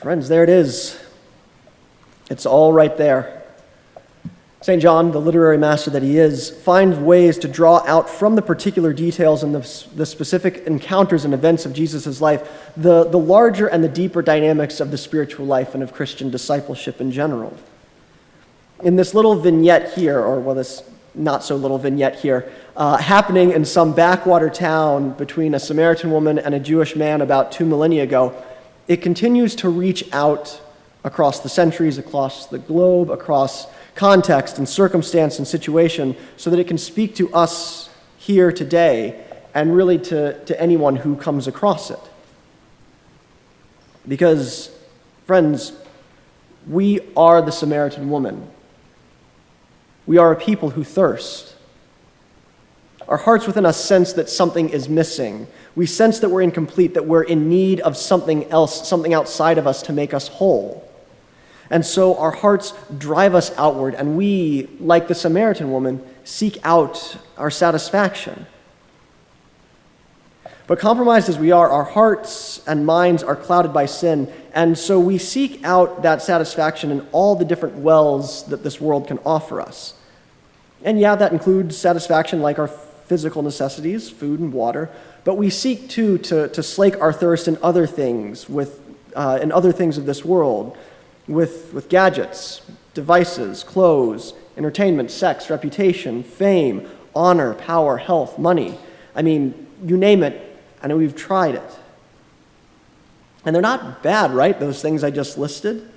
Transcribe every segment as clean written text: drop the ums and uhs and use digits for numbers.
Friends, there it is. It's all right there. St. John, the literary master that he is, finds ways to draw out from the particular details and the specific encounters and events of Jesus' life the larger and the deeper dynamics of the spiritual life and of Christian discipleship in general. In this little vignette here, this not-so-little vignette here, happening in some backwater town between a Samaritan woman and a Jewish man about 2 millennia ago, it continues to reach out across the centuries, across the globe, across context and circumstance and situation, so that it can speak to us here today and really to anyone who comes across it. Because, friends, we are the Samaritan woman. We are a people who thirst. Our hearts within us sense that something is missing. We sense that we're incomplete, that we're in need of something else, something outside of us to make us whole. And so our hearts drive us outward, and we, like the Samaritan woman, seek out our satisfaction. But compromised as we are, our hearts and minds are clouded by sin, and so we seek out that satisfaction in all the different wells that this world can offer us. And yeah, that includes satisfaction like our physical necessities, food and water, but we seek too to slake our thirst in other things, in other things of this world, with gadgets, devices, clothes, entertainment, sex, reputation, fame, honor, power, health, money. I mean, you name it, I know we've tried it. And they're not bad, right, those things I just listed?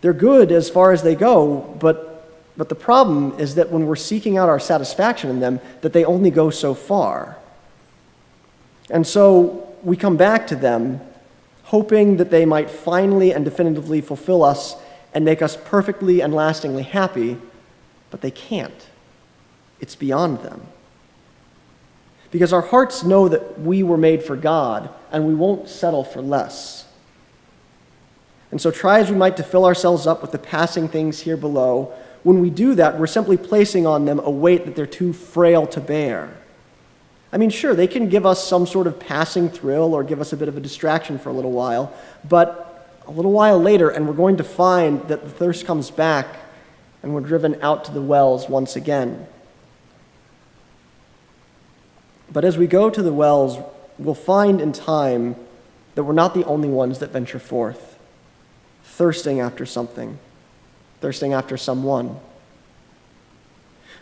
They're good as far as they go, but the problem is that when we're seeking out our satisfaction in them, that they only go so far. And so we come back to them hoping that they might finally and definitively fulfill us and make us perfectly and lastingly happy, but they can't. It's beyond them. Because our hearts know that we were made for God, and we won't settle for less. And so try as we might to fill ourselves up with the passing things here below, when we do that, we're simply placing on them a weight that they're too frail to bear. I mean, sure, they can give us some sort of passing thrill or give us a bit of a distraction for a little while, but a little while later, and we're going to find that the thirst comes back and we're driven out to the wells once again. But as we go to the wells, we'll find in time that we're not the only ones that venture forth, thirsting after something, thirsting after someone.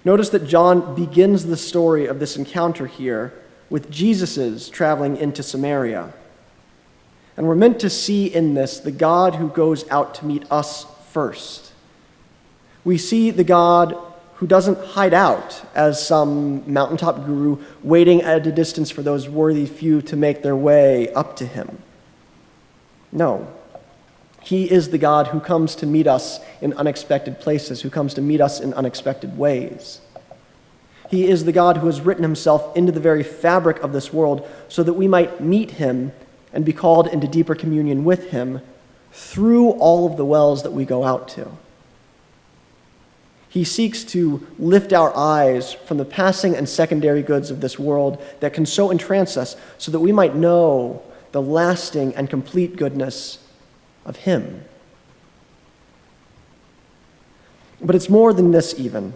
Notice that John begins the story of this encounter here with Jesus's traveling into Samaria. And we're meant to see in this the God who goes out to meet us first. We see the God who doesn't hide out as some mountaintop guru waiting at a distance for those worthy few to make their way up to him. No. He is the God who comes to meet us in unexpected places, who comes to meet us in unexpected ways. He is the God who has written himself into the very fabric of this world so that we might meet him and be called into deeper communion with him through all of the wells that we go out to. He seeks to lift our eyes from the passing and secondary goods of this world that can so entrance us so that we might know the lasting and complete goodness of him. But it's more than this even.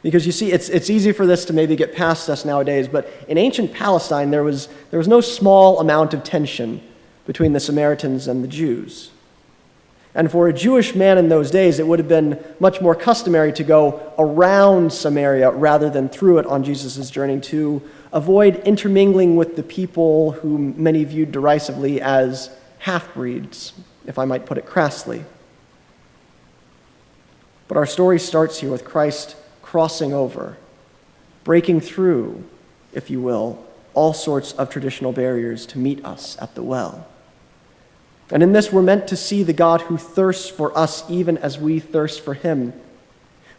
Because you see, it's easy for this to maybe get past us nowadays, but in ancient Palestine there was no small amount of tension between the Samaritans and the Jews. And for a Jewish man in those days, it would have been much more customary to go around Samaria rather than through it on Jesus' journey to avoid intermingling with the people whom many viewed derisively as half-breeds, if I might put it crassly. But our story starts here with Christ crossing over, breaking through, if you will, all sorts of traditional barriers to meet us at the well. And in this, we're meant to see the God who thirsts for us even as we thirst for him.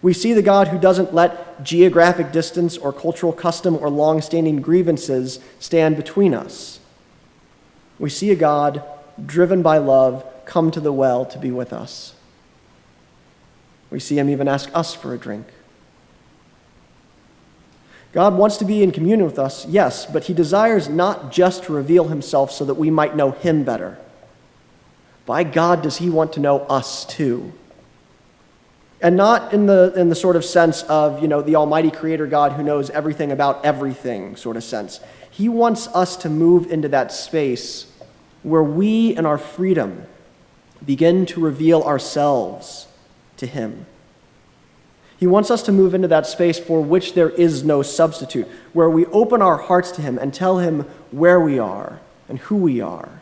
We see the God who doesn't let geographic distance or cultural custom or long-standing grievances stand between us. We see a God driven by love come to the well to be with us. We see him even ask us for a drink. God wants to be in communion with us, yes, but he desires not just to reveal himself so that we might know him better. by God, does he want to know us too. And not in the sort of sense of, the almighty creator God who knows everything about everything sort of sense. He wants us to move into that space where we, in our freedom, begin to reveal ourselves to him. He wants us to move into that space for which there is no substitute, where we open our hearts to him and tell him where we are and who we are.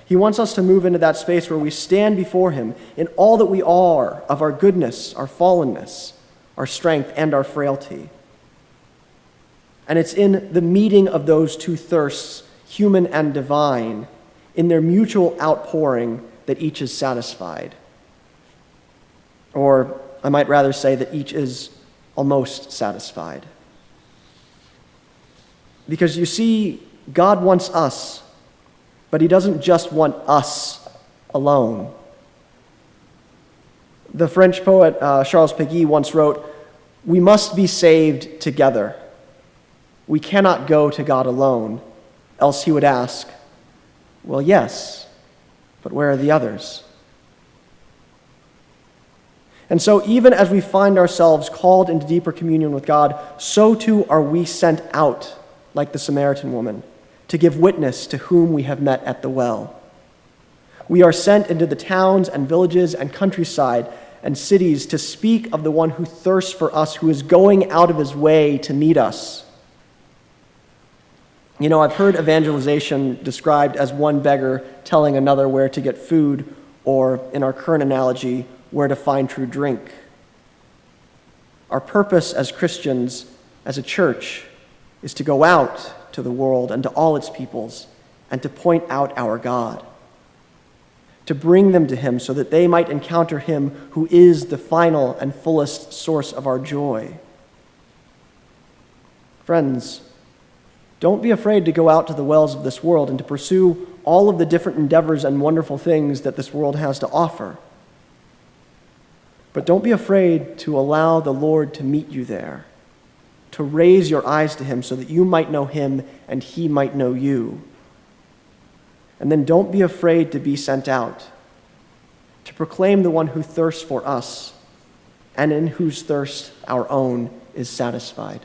He wants us to move into that space where we stand before him in all that we are of our goodness, our fallenness, our strength, and our frailty. And it's in the meeting of those two thirsts, human and divine, in their mutual outpouring that each is satisfied. Or I might rather say that each is almost satisfied. Because you see, God wants us, but he doesn't just want us alone. The French poet Charles Péguy once wrote, "We must be saved together. We cannot go to God alone, else he would ask, well, yes, but where are the others?" And so even as we find ourselves called into deeper communion with God, so too are we sent out, like the Samaritan woman, to give witness to whom we have met at the well. We are sent into the towns and villages and countryside and cities to speak of the one who thirsts for us, who is going out of his way to meet us. I've heard evangelization described as one beggar telling another where to get food, or, in our current analogy, where to find true drink. Our purpose as Christians, as a church, is to go out to the world and to all its peoples and to point out our God, to bring them to him so that they might encounter him who is the final and fullest source of our joy. Friends, don't be afraid to go out to the wells of this world and to pursue all of the different endeavors and wonderful things that this world has to offer. But don't be afraid to allow the Lord to meet you there, to raise your eyes to him so that you might know him and he might know you. And then don't be afraid to be sent out, to proclaim the one who thirsts for us and in whose thirst our own is satisfied.